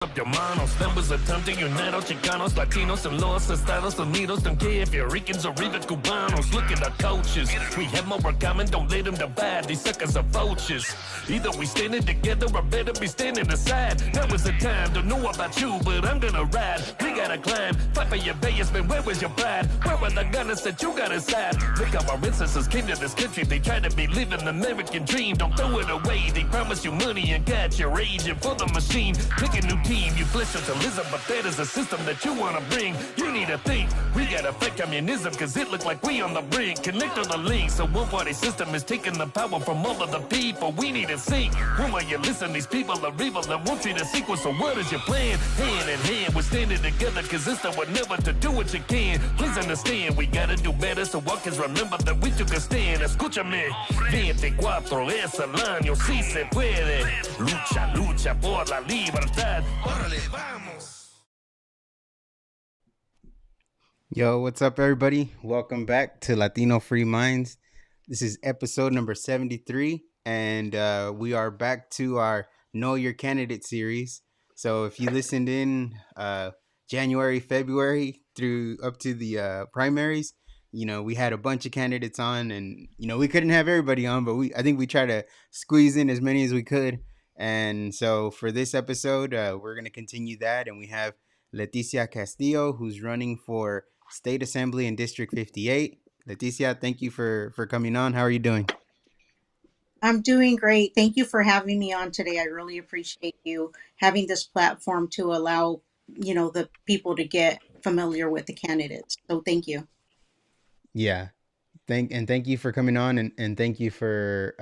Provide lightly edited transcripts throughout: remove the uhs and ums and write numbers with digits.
Hermanos, there was a time to unite all Chicanos, Latinos, and los Estados Unidos. Don't care if you're Ricans or even Cubanos. Look at our coaches. We have more in common, don't let them divide. These suckers are vultures. Either we standing together or better be standing aside. Now is the time, don't know about you, but I'm gonna ride. We gotta climb, fight for your Vegas, man, where was your pride? Where were the gunners that you got inside? Look how our ancestors came to this country. They tried to be living the American dream. Don't throw it away. They promise you money and got you raging for the machine. Pick a new team, you flesh socialism, but that is a system that you wanna bring. You need to think, we gotta fight communism, cause it look like we on the brink. Connect on the links, so one party system is taking the power from all of the people. We need to think, when will you listen, these people are evil and want you to sequel, so what is your plan? Hand in hand, we're standing together, cause it's the one never to do what you can. Please understand, we gotta do better, so walkers remember that we took a stand. Escúchame, 24 es el año, si se puede. Lucha, lucha por la libertad. Órale, vamos. Yo, what's up, everybody? Welcome back to Latino Free Minds. This is episode number 73, and we are back to our Know Your Candidate series. So if you listened in January, February through up to the primaries, you know, we had a bunch of candidates on, and you know, we couldn't have everybody on, but I think we tried to squeeze in as many as we could. And so for this episode, we're going to continue that, and we have Leticia Castillo, who's running for State Assembly in District 58. Leticia, thank you for coming on. How are you doing? I'm doing great. Thank you for having me on today. I really appreciate you having this platform to allow, the people to get familiar with the candidates. So thank you. Yeah. Thank you for coming on, and thank you for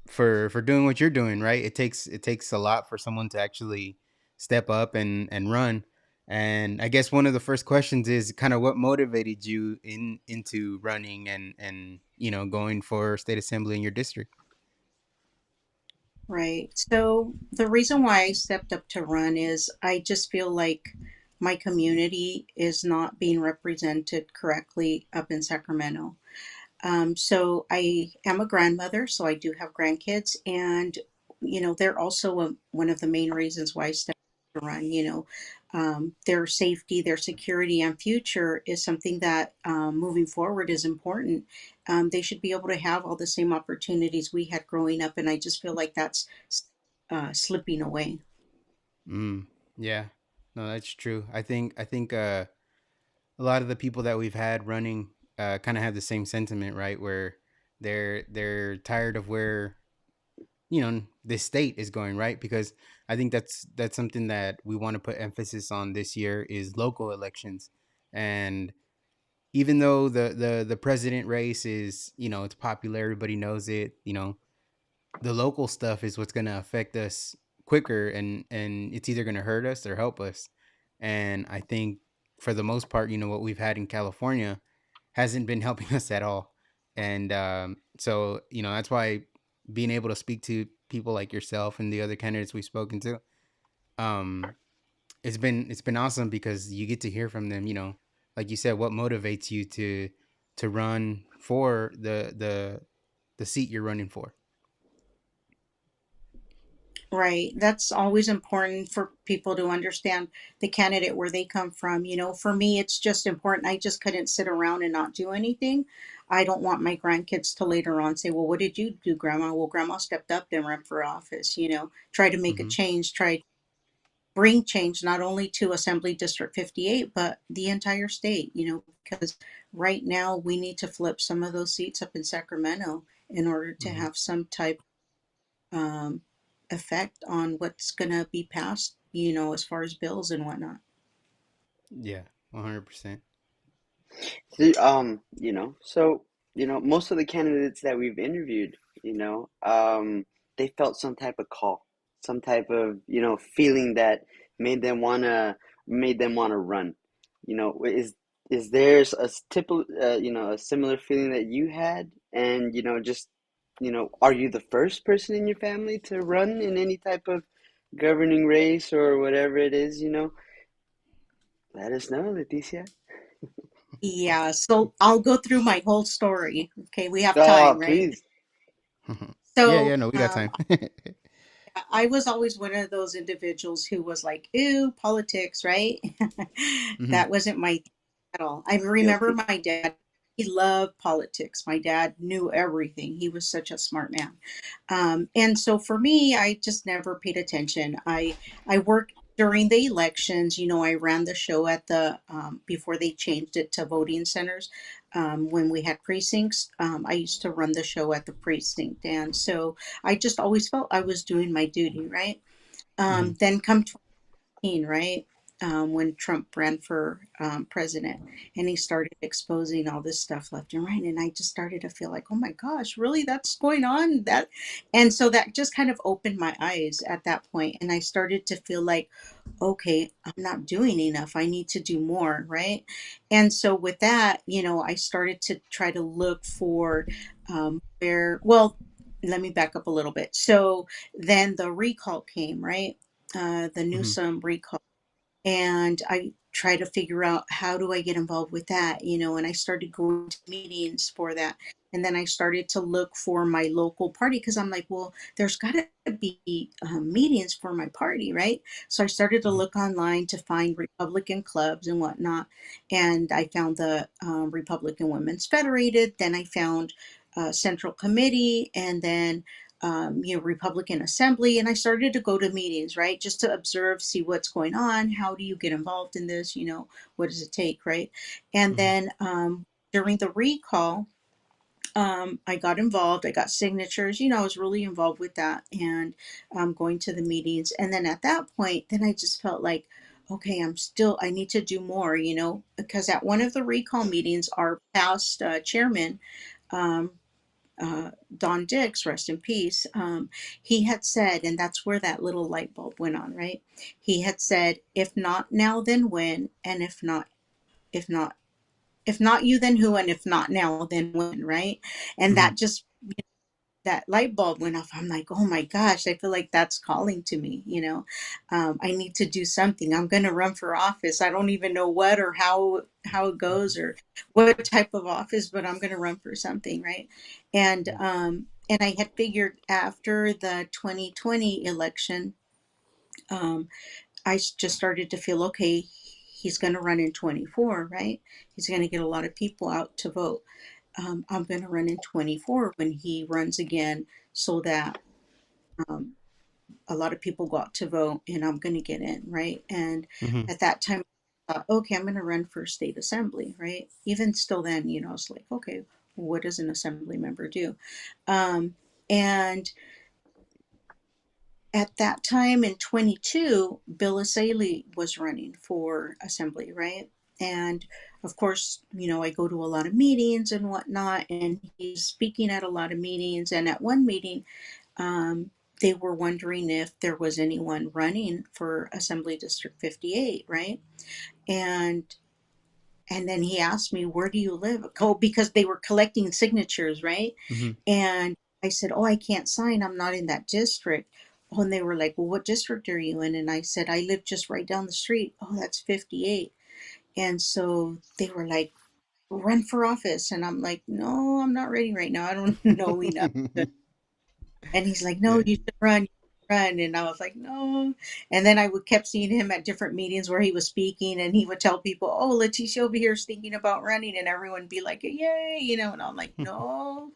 for doing what you're doing, right? It takes a lot for someone to actually step up and run. And I guess one of the first questions is kind of what motivated you into running and going for state assembly in your district. Right. So the reason why I stepped up to run is I just feel like my community is not being represented correctly up in Sacramento. So I am a grandmother, so I do have grandkids, and they're also one of the main reasons why I stepped up to run. Their safety, their security, and future is something that moving forward is important. They should be able to have all the same opportunities we had growing up, and I just feel like that's slipping away. Yeah, no, that's true. I think a lot of the people that we've had running kind of have the same sentiment, right? Where they're tired of where this state is going, right? Because I think that's something that we want to put emphasis on this year is local elections. And even though the president race is, it's popular, everybody knows it, the local stuff is what's going to affect us quicker, and it's either going to hurt us or help us. And I think for the most part, what we've had in California hasn't been helping us at all. And so that's why being able to speak to people like yourself and the other candidates we've spoken to, it's been awesome, because you get to hear from them, like you said, what motivates you to run for the seat you're running for. Right. That's always important for people to understand the candidate, where they come from. For me, it's just important. I just couldn't sit around and not do anything. I don't want my grandkids to later on say, well, what did you do, Grandma? Well, Grandma stepped up and ran for office, try to make a change, try to bring change not only to Assembly District 58, but the entire state, because right now we need to flip some of those seats up in Sacramento in order to have some type effect on what's going to be passed, as far as bills and whatnot. Yeah, 100%. Most of the candidates that we've interviewed, they felt some type of call, some type of, feeling that made them wanna run. Is there a typical, a similar feeling that you had? And, are you the first person in your family to run in any type of governing race or whatever it is, Let us know, Leticia. Yeah, so I'll go through my whole story. Okay, we have Oh, time, right? please. Yeah, So, no, we got time. I was always one of those individuals who was like, ew, politics, right? Mm-hmm. That wasn't my thing at all. I remember Guilty. my dad, he loved politics. My dad knew everything. He was such a smart man. And so for me, I just never paid attention. I worked during the elections. You know, I ran the show at the before they changed it to voting centers. When we had precincts, I used to run the show at the precinct, and so I just always felt I was doing my duty, right? Mm-hmm. Then come 2016, right? When Trump ran for president, and he started exposing all this stuff left and right, and I just started to feel like, oh my gosh, really, that's going on. And so that just kind of opened my eyes at that point, and I started to feel like, okay, I'm not doing enough. I need to do more, right? And so with that, you know, I started to try to look for where. Well, let me back up a little bit. So then the recall came, right? The Mm-hmm. Newsom recall, and I try to figure out how do I get involved with that, you know, and I started going to meetings for that. And then I started to look for my local party because I'm like, well, there's got to be meetings for my party, right? So I started to Mm-hmm. look online to find Republican clubs and whatnot. And I found the Republican Women's Federated. Then I found Central Committee, and then you know, Republican Assembly, and I started to go to meetings, right, just to observe, see what's going on. How do you get involved in this? You know, what does it take, right? And Mm-hmm. then during the recall, I got involved. I got signatures. You know, I was really involved with that, and going to the meetings. And then at that point, then I just felt like, okay, I need to do more. You know, because at one of the recall meetings, our past chairman. Um, Don Dix, rest in peace, he had said, and that's where that little light bulb went on, right? He had said, if not now, then when? And if not, if not you, then who? And if not now, then when, right? And Mm-hmm. that just, that light bulb went off. I'm like, oh my gosh, I feel like that's calling to me, you know. I need to do something. I'm going to run for office. I don't even know what or how it goes or what type of office, but I'm going to run for something, right? And I had figured after the 2020 election, um, just started to feel, okay, he's going to run in 24, right? He's going to get a lot of people out to vote. I'm going to run in 24 when he runs again, so that um, a lot of people go out to vote and I'm going to get in, right? And Mm-hmm. at that time, I thought, okay, I'm going to run for state assembly, right? Even still then, you know, it's like, okay, what does an assembly member do? And at that time in 22, Bill Asaley was running for assembly, right? And of course, you know, I go to a lot of meetings and whatnot, and he's speaking at a lot of meetings. And at one meeting, um, they were wondering if there was anyone running for Assembly District 58, right? And and then he asked me, where do you live? Oh, because they were collecting signatures, right? Mm-hmm. And I said, oh, I can't sign. I'm not in that district. Oh, and they were like, well, what district are you in? And I said, I live just right down the street. Oh, that's 58. And so they were like, run for office. And I'm like, no, I'm not ready right now. I don't know enough. And he's like, no, Yeah. you should run. You should run. And I was like, no. And then I would kept seeing him at different meetings where he was speaking, and he would tell people, oh, Leticia over here is thinking about running. And everyone would be like, yay, you know, and I'm like, no.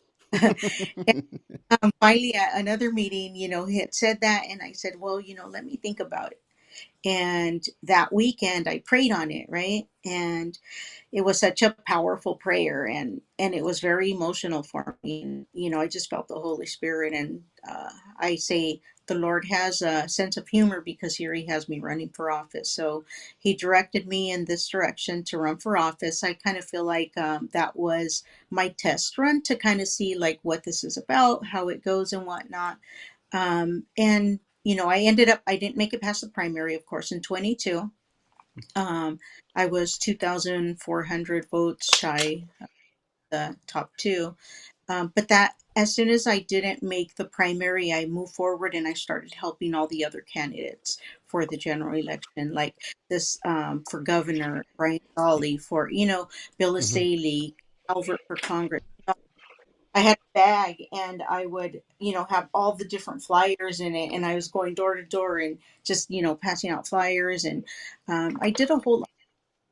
Finally, at another meeting, you know, he had said that. And I said, well, you know, let me think about it. And that weekend I prayed on it, right? And it was such a powerful prayer, and it was very emotional for me. And, you know, I just felt the Holy Spirit. And I say the Lord has a sense of humor, because here he has me running for office. So he directed me in this direction to run for office. I kind of feel like that was my test run to kind of see like what this is about, how it goes and whatnot. And you know, I didn't make it past the primary, of course, in 22. um, I was 2,400 votes shy of the top two. But that, as soon as I didn't make the primary, I moved forward and I started helping all the other candidates for the general election, like this, for governor, Brian Solly, for, you know, Bill Mm-hmm. Asaley, Albert for Congress. I had a bag and I would, have all the different flyers in it. And I was going door to door and just, passing out flyers. And I did a whole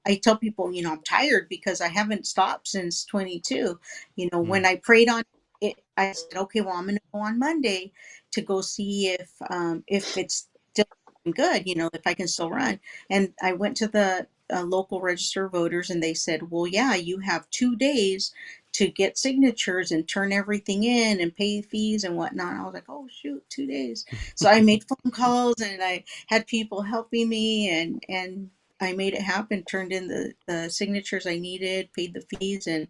I tell people, I'm tired because I haven't stopped since 22. Mm, When I prayed on it, I said, okay, well, I'm going to go on Monday to go see if it's still good, if I can still run. And I went to the local register of voters, and they said, well, yeah, you have 2 days to get signatures and turn everything in and pay fees and whatnot. I was like, oh shoot, 2 days. So I made phone calls and I had people helping me, and I made it happen, turned in the signatures I needed, paid the fees, and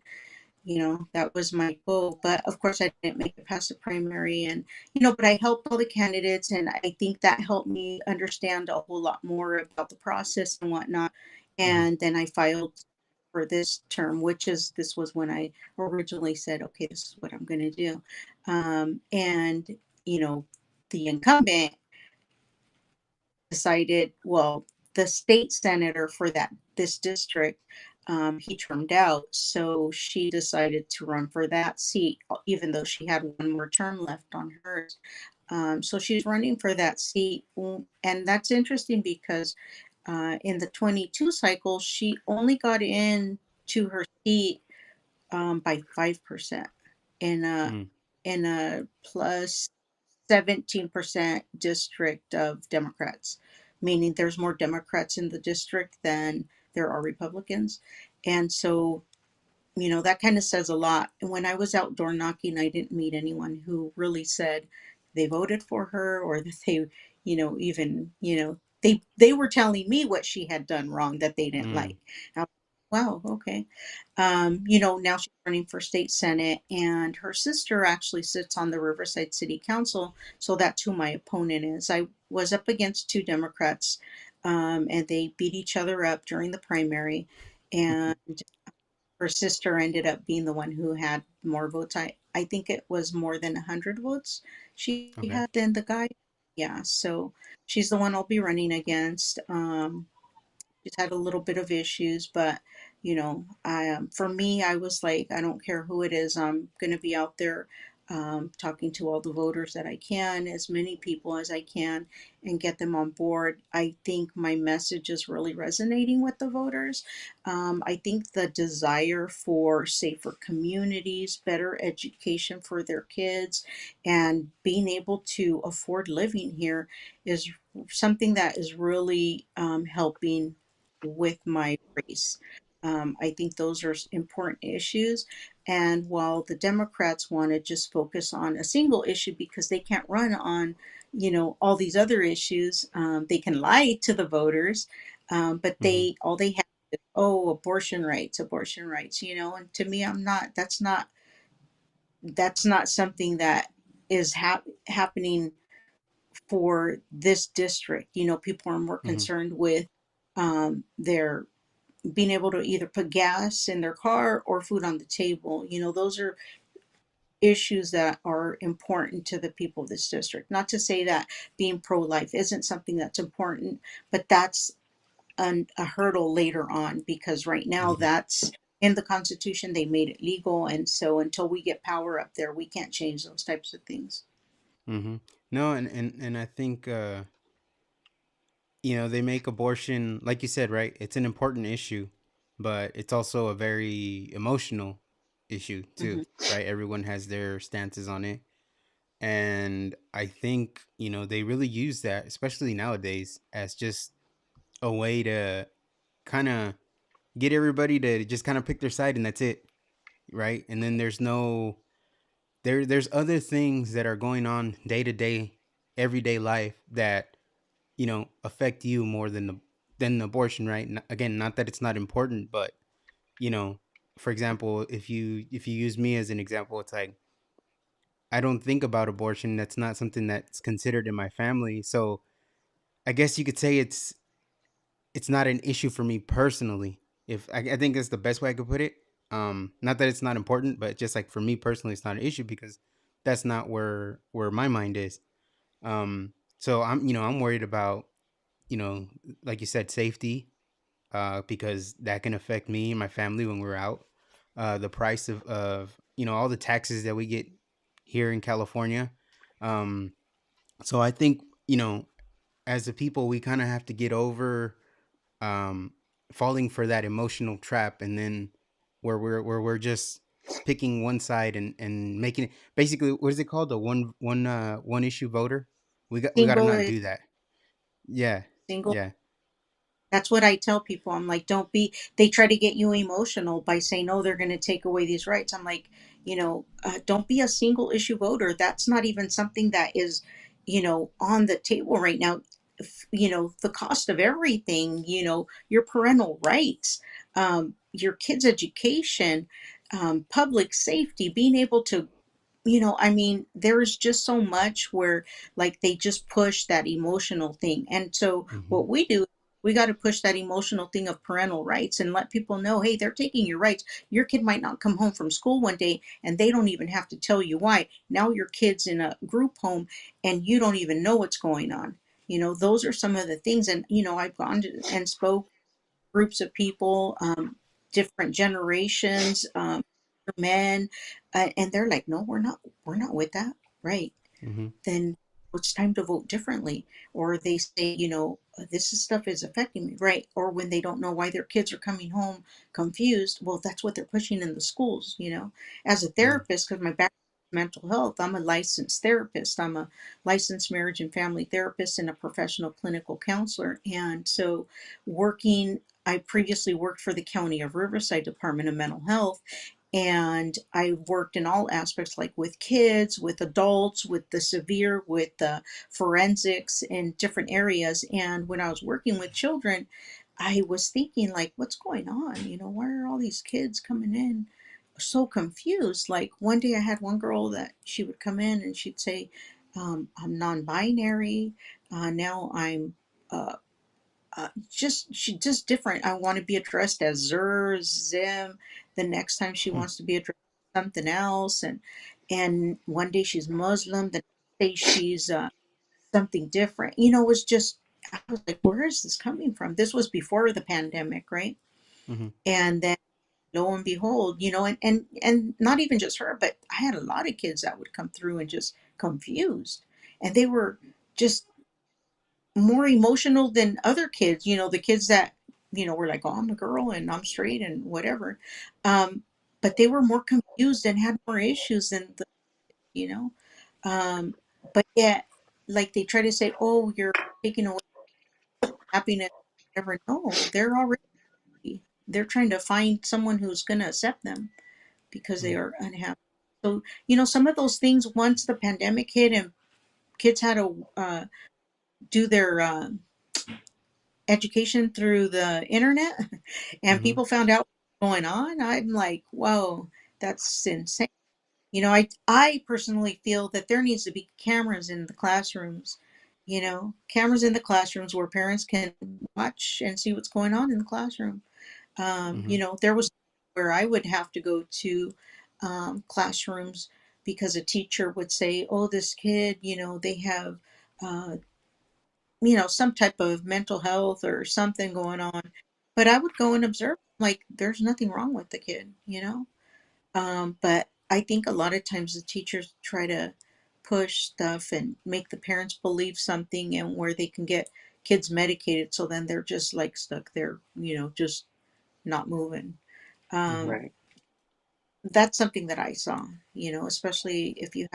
that was my goal. But of course, I didn't make it past the primary, and but I helped all the candidates, and I think that helped me understand a whole lot more about the process and whatnot. mm-hmm, And then I filed for this term, this was when I originally said, okay, this is what I'm going to do. And you know, the incumbent decided, well, the state senator for this district, he termed out, so she decided to run for that seat, even though she had one more term left on hers. So she's running for that seat, and that's interesting because in the 22 cycle, she only got in to her seat by 5% in a mm, in a plus 17% district of Democrats, meaning there's more Democrats in the district than there are Republicans. And so, that kind of says a lot. And when I was outdoor knocking, I didn't meet anyone who really said they voted for her or that they, even, they were telling me what she had done wrong that they didn't mm, like. I was, wow, okay. Now she's running for state senate, and her sister actually sits on the Riverside City Council. So that's who my opponent is. I was up against two Democrats, and they beat each other up during the primary. And her sister ended up being the one who had more votes. I think it was more than 100 votes she okay. had than the guy. Yeah, so she's the one I'll be running against. She's had a little bit of issues, but I for me, I was like, I don't care who it is, I'm going to be out there talking to all the voters that I can, as many people as I can, and get them on board. I think my message is really resonating with the voters. I think the desire for safer communities, better education for their kids, and being able to afford living here is something that is really helping with my race. I think those are important issues. And while the Democrats want to just focus on a single issue because they can't run on, all these other issues, they can lie to the voters, but Mm-hmm, all they have is, oh, abortion rights, And to me, that's not something that is happening for this district. People are more mm-hmm, concerned with their being able to either put gas in their car or food on the table. Those are issues that are important to the people of this district. Not to say that being pro life isn't something that's important, but that's a hurdle later on because right now mm-hmm, that's in the Constitution. They made it legal. And so until we get power up there, we can't change those types of things. mm-hmm. No, and I think they make abortion, like you said, right? It's an important issue, but it's also a very emotional issue too, Hmm. right? Everyone has their stances on it. And I think, they really use that, especially nowadays, as just a way to kind of get everybody to just kind of pick their side and that's it, right? And then there's other things that are going on day to day, everyday life that affect you more than abortion, right? Again, not that it's not important, but you know for example, if you use me as an example, it's like I don't think about abortion. That's not something that's considered in my family. So I guess you could say it's not an issue for me personally. If I think that's the best way I could put it. Not that it's not important, but just like for me personally, it's not an issue because that's not where my mind is. So I'm worried about, you know, like you said, safety, because that can affect me and my family when we're out. The price of all the taxes that we get here in California. Um, so I think, as a people, we kind of have to get over um, falling for that emotional trap, and then where we're just picking one side and making it basically, what is it called, the one issue voter. We got to Single not is do that. Yeah, single. yeah. That's what I tell people. I'm like, don't be, they try to get you emotional by saying, oh, they're going to take away these rights. I'm like, don't be a single issue voter. That's not even something that is, on the table right now. The cost of everything, your parental rights, your kids' education, public safety, being able to, I mean, there's just so much where like they just push that emotional thing. And so Hmm. what we do, we got to push that emotional thing of parental rights and let people know, hey, they're taking your rights. Your kid might not come home from school one day and they don't even have to tell you why. Now your kid's in a group home and you don't even know what's going on. Those are some of the things. And, I've gone to and spoke groups of people, different generations, men, and they're like, no, we're not with that, right? Hmm. Then it's time to vote differently. Or they say, stuff is affecting me, right? Or when they don't know why their kids are coming home confused, well, that's what they're pushing in the schools. As a Yeah. therapist, because my background is mental health, I'm a licensed therapist. I'm a licensed marriage and family therapist and a professional clinical counselor. And so I previously worked for the County of Riverside Department of Mental Health, and I worked in all aspects, like with kids, with adults, with the severe, with the forensics in different areas. And when I was working with children, I was thinking, like, what's going on? Why are all these kids coming in so confused? Like one day I had one girl that she would come in and she'd say, I'm non-binary. Now I'm just different. I want to be addressed as Zer, Zim. The next time she wants to be addressed as something else, and one day she's Muslim, the next day she's something different. It was just, I was like, where is this coming from? This was before the pandemic, right? Hmm. And then lo and behold, and not even just her, but I had a lot of kids that would come through and just confused, and they were just more emotional than other kids, the kids that, were like, oh, I'm a girl and I'm straight and whatever. But they were more confused and had more issues than you know. Um, but yet, like they try to say, oh, you're taking away happiness, whatever. No, they're trying to find someone who's going to accept them because they are unhappy. So, some of those things, once the pandemic hit and kids had to do their education through the internet and Hmm. people found out what's going on, I'm like, whoa, that's insane. I personally feel that there needs to be cameras in the classrooms, cameras in the classrooms where parents can watch and see what's going on in the classroom. Hmm. There was where I would have to go to classrooms because a teacher would say, oh, this kid, they have uh, some type of mental health or something going on. But I would go and observe, like, there's nothing wrong with the kid. But I think a lot of times the teachers try to push stuff and make the parents believe something and where they can get kids medicated. So then they're just like stuck there, just not moving. Hmm. Um, Right. that's something that I saw, especially if you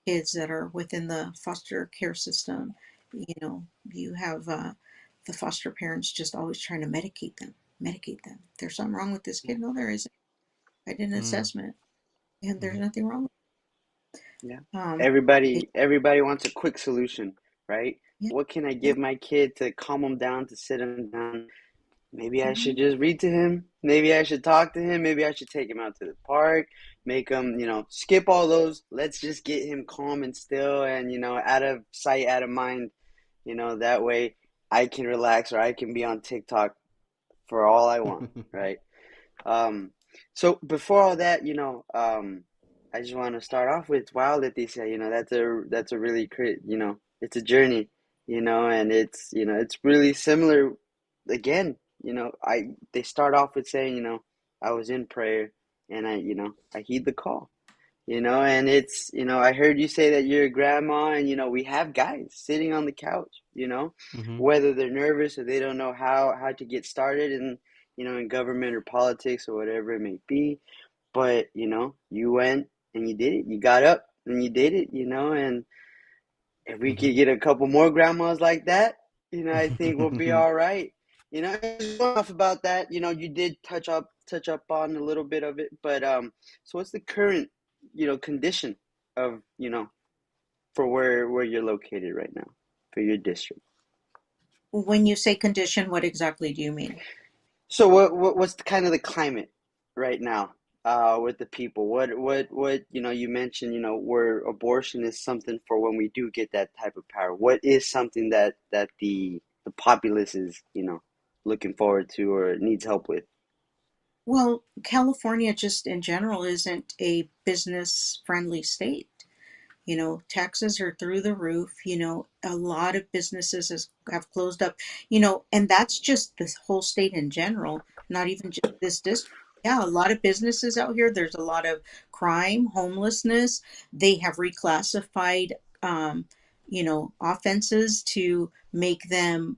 kids that are within the foster care system, you have the foster parents just always trying to medicate them. There's something wrong with this kid. No, there isn't. I did an Hmm. assessment, and there's Hmm. nothing wrong. Yeah. Um, it- Everybody wants a quick solution, right? yeah, What can I yeah, give my kid to calm him down, to sit him down? Maybe I should hmm just read to him. Maybe I should talk to him. Maybe I should take him out to the park, make him, skip all those. Let's just get him calm and still and, out of sight, out of mind. That way I can relax or I can be on TikTok for all I want, right? Um, so before all that, I just want to start off with, wow, Leticia, that's a really great, it's a journey, and it's really similar. Again, I they start off with saying, I was in prayer, and I heed the call. And it's, I heard you say that you're a grandma, and we have guys sitting on the couch, Mm-hmm. whether they're nervous or they don't know how to get started in government or politics or whatever it may be. But you went and you did it. You got up and you did it. And if we could get a couple more grandmas like that, I think we'll be Mm-hmm. all right. Enough about that. You did touch up on a little bit of it, but so what's the current, condition of, for where you're located right now for your district? When you say condition, what exactly do you mean? So what's kind of the climate right now with the people? What you mentioned, where abortion is something for when we do get that type of power. What is something that the populace is, looking forward to or needs help with? Well, California just in general isn't a business friendly state. Taxes are through the roof. A lot of businesses have closed up, and that's just the whole state in general, not even just this district. Yeah, a lot of businesses out here. There's a lot of crime, homelessness. They have reclassified, offenses to make them,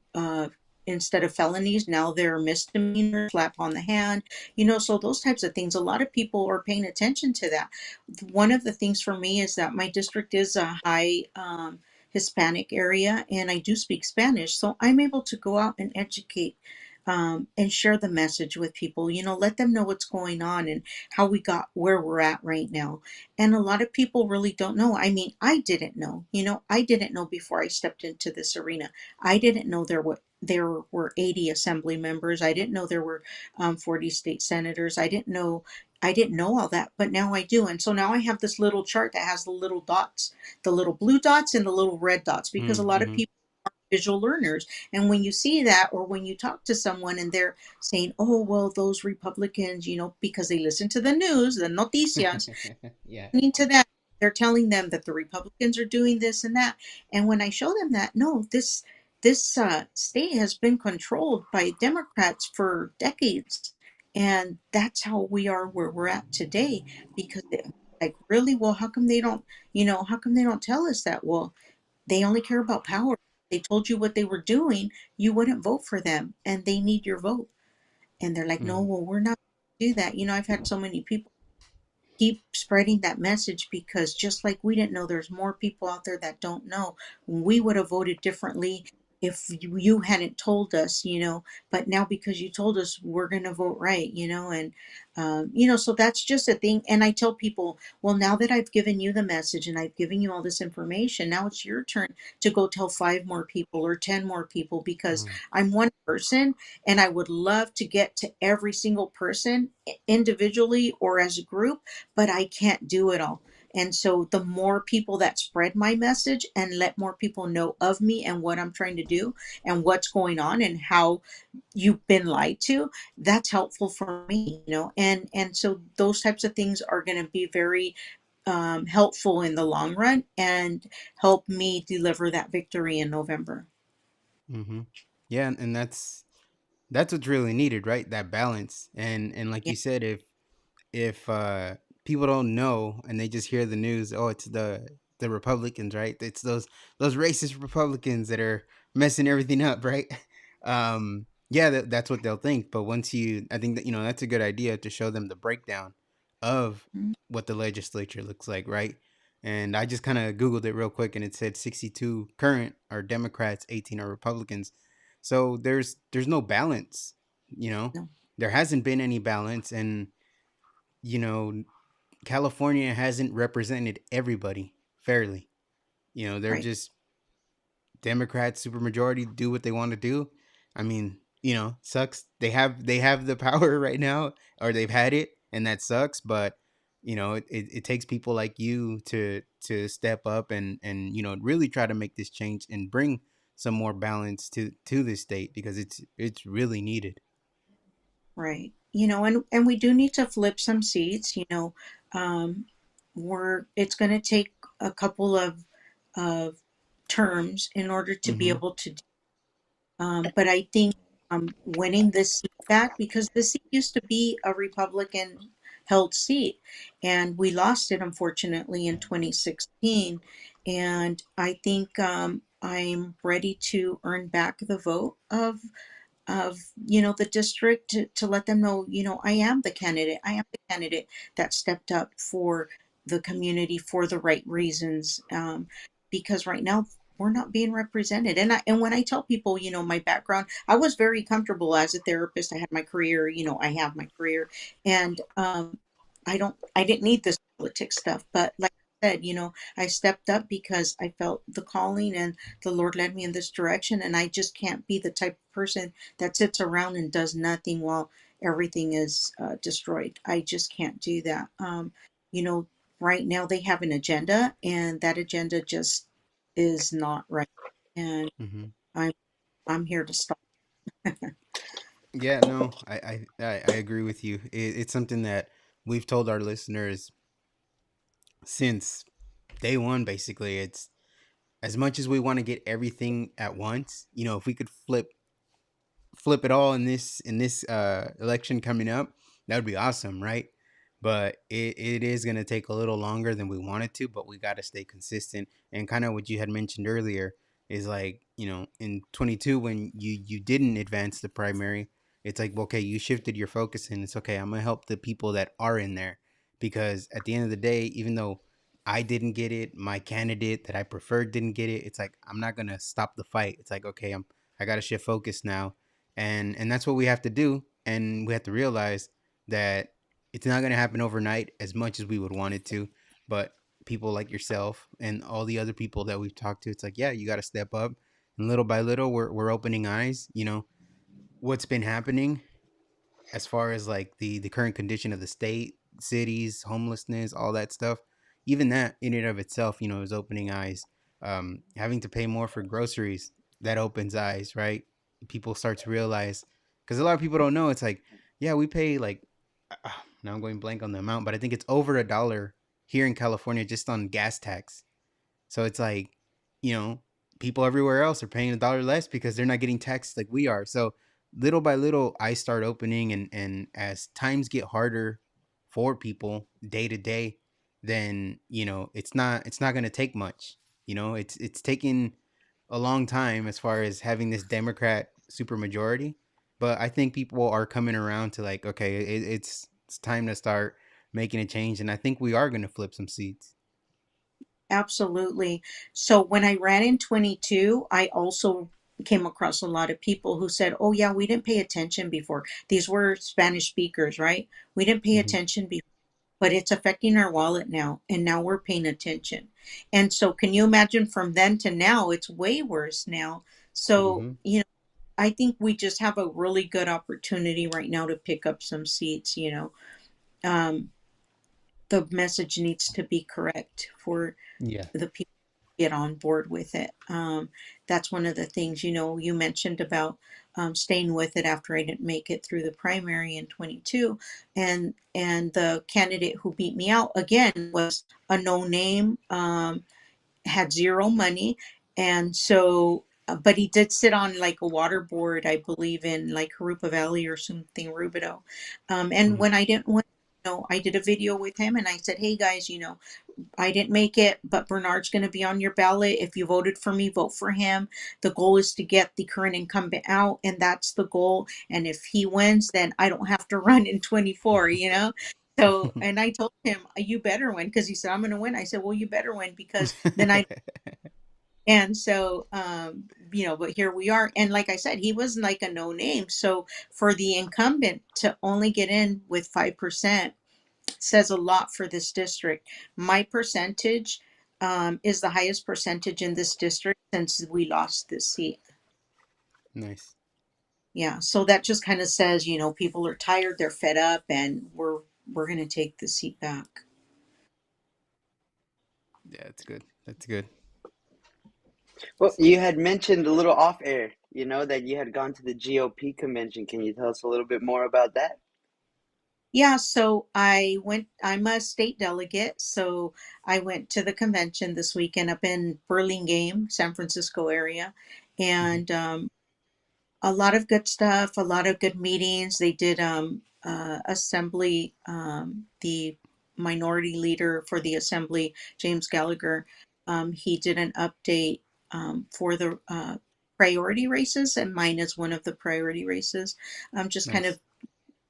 instead of felonies, now they're misdemeanors, slap on the hand, so those types of things. A lot of people are paying attention to that. One of the things for me is that my district is a high Hispanic area, and I do speak Spanish, so I'm able to go out and educate, and share the message with people. Let them know what's going on and how we got where we're at right now. And a lot of people really don't know. I mean, I didn't know. I didn't know before I stepped into this arena. I didn't know there were 80 assembly members. I didn't know there were 40 state senators. I didn't know all that, but now I do. And so now I have this little chart that has the little dots, the little blue dots and the little red dots, because a lot of Mm-hmm. people are visual learners. And when you see that, or when you talk to someone and they're saying, oh, well, those Republicans, because they listen to the news, the noticias, Yeah. listening to that, they're telling them that the Republicans are doing this and that. And when I show them that, no, this state has been controlled by Democrats for decades, and that's how we are where we're at today. Because like, really, well, how come they don't tell us that? Well, they only care about power. They told you what they were doing, you wouldn't vote for them, and they need your vote. And they're like, no, Mm-hmm. well, we're not gonna do that. I've had so many people keep spreading that message, because just like we didn't know, there's more people out there that don't know. We would have voted differently if you hadn't told us, but now because you told us, we're going to vote right, and so that's just a thing. And I tell people, well, now that I've given you the message and I've given you all this information, now it's your turn to go tell 5 more people or 10 more people, because Mm-hmm. I'm one person, and I would love to get to every single person individually or as a group, but I can't do it all. And so the more people that spread my message and let more people know of me and what I'm trying to do and what's going on and how you've been lied to, that's helpful for me, and so those types of things are going to be very helpful in the long run and help me deliver that victory in November. Mm-hmm. Yeah, and that's what's really needed, right? That balance. And like Yeah. you said, if people don't know and they just hear the news, oh, it's the Republicans, right? It's those racist Republicans that are messing everything up, right? Yeah, that's what they'll think. But I think that that's a good idea to show them the breakdown of Mhm. what the legislature looks like, right? And I just kind of googled it real quick, and it said 62 current are Democrats, 18 are Republicans. So there's no balance, you know. No. There hasn't been any balance, and you know, California hasn't represented everybody fairly. They're Right. just Democrats, supermajority, do what they want to do. I mean, sucks. They have the power right now, or they've had it, and that sucks. But it takes people like you to step up and really try to make this change and bring some more balance to this state, because it's really needed. Right. And we do need to flip some seats. Um, it's going to take a couple of terms in order to be Mm-hmm. able to. But I think winning this seat back, because the seat used to be a Republican. held seat, and we lost it unfortunately in 2016. And I think I'm ready to earn back the vote of the district to let them know, I am the candidate that stepped up for the community for the right reasons, because right now we're not being represented. And when I tell people, my background, I was very comfortable as a therapist. I had my career, I have my career. And I didn't need this politics stuff, but like I said, I stepped up because I felt the calling, and the Lord led me in this direction. And I just can't be the type of person that sits around and does nothing while everything is destroyed. I just can't do that. You know, right now they have an agenda, and that agenda just is not right. And Hmm. I'm I'm here to stop. Yeah, no, I agree with you. It's something that we've told our listeners since day one. Basically, it's as much as we want to get everything at once. If we could flip it all in this election coming up, that would be awesome, right? But it is going to take a little longer than we wanted to, but we got to stay consistent. And kind of what you had mentioned earlier is like, in 22, when you didn't advance the primary, it's like, okay, you shifted your focus, and it's okay, I'm going to help the people that are in there. Because at the end of the day, even though I didn't get it, my candidate that I preferred didn't get it, it's like, I'm not going to stop the fight. It's like, okay, I got to shift focus now, and that's what we have to do. And we have to realize that it's not going to happen overnight as much as we would want it to. But people like yourself and all the other people that we've talked to, it's like, yeah, you got to step up, and little by little we're opening eyes. What's been happening as far as like the current condition of the state, cities, homelessness, all that stuff. Even that in and of itself, is opening eyes. Having to pay more for groceries, that opens eyes, right? People start to realize, because a lot of people don't know. It's like, yeah, we pay like, now I'm going blank on the amount, but I think it's over $1 here in California just on gas tax. So it's like, you know, people everywhere else are paying $1 less because they're not getting taxed like we are. So little by little, I start opening, and as times get harder for people day to day, then it's not going to take much. It's taking a long time as far as having this Democrat supermajority, but I think people are coming around to like, okay, it's time to start making a change, and I think we are going to flip some seats. Absolutely. So when I ran in 22, I also came across a lot of people who said, "Oh yeah, we didn't pay attention before." These were Spanish speakers, right? We didn't pay Hmm. attention before, but it's affecting our wallet now, and now we're paying attention. And so can you imagine from then to now, it's way worse now. So, Hmm. I think we just have a really good opportunity right now to pick up some seats. Um, the message needs to be correct for Yeah. the people to get on board with it. That's one of the things, you mentioned about staying with it after I didn't make it through the primary in 22. And the candidate who beat me out again was a no name, had zero money. And so, but he did sit on like a water board, I believe in like Harupa Valley or something, Rubido. And Hmm. when I didn't win, I did a video with him and I said, "Hey guys, I didn't make it, but Bernard's going to be on your ballot. If you voted for me, vote for him. The goal is to get the current incumbent out, and that's the goal. And if he wins, then I don't have to run in 24. So, and I told him, "You better win," because he said, "I'm going to win." I said, "Well, you better win because then I." And so, but here we are. And like I said, he was like a no name. So for the incumbent to only get in with 5% says a lot for this district. My percentage is the highest percentage in this district since we lost this seat. Nice. Yeah, so that just kind of says, people are tired, they're fed up, and we're gonna take the seat back. Yeah, that's good. That's good. Well, you had mentioned a little off air, that you had gone to the GOP convention. Can you tell us a little bit more about that? Yeah, so I'm a state delegate, so I went to the convention this weekend up in Burlingame, San Francisco area, Hmm. and a lot of good stuff, a lot of good meetings. They did assembly, the minority leader for the assembly, James Gallagher. He did an update for the priority races, and mine is one of the priority races. Just kind Nice. of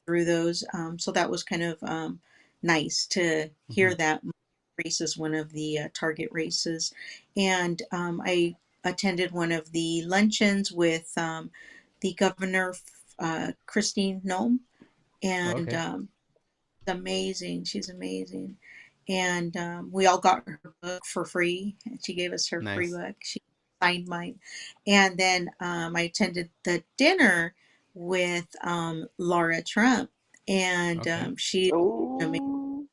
through those. So that was kind of nice to Mm-hmm. hear that race is one of the target races. And I attended one of the luncheons with the governor, Christine Nome, Oh, and okay. amazing. She's amazing. And we all got her book for free. And she gave us her free Nice. book. She signed mine. And then I attended the dinner with Laura Trump, and Okay. she's amazing. Oh,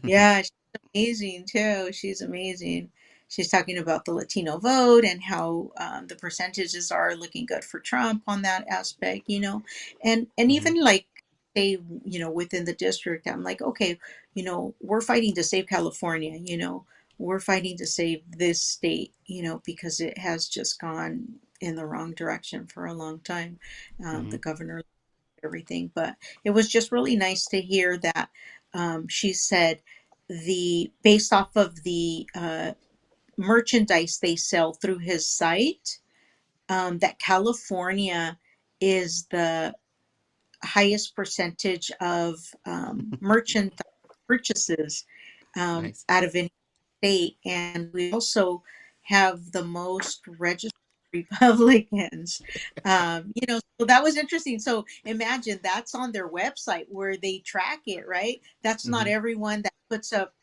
Yeah, she's amazing too. She's amazing. She's talking about the Latino vote and how the percentages are looking good for Trump on that aspect, and Hmm. even like say, within the district, I'm like, okay, we're fighting to save California, we're fighting to save this state, because it has just gone in the wrong direction for a long time. Hmm. The governor, everything. But it was just really nice to hear that she said the based off of the merchandise they sell through his site, that California is the highest percentage of merchandise purchases Nice. out of any state, and we also have the most registered Republicans. So that was interesting. So imagine that's on their website where they track it, right? That's not Hmm. everyone that puts up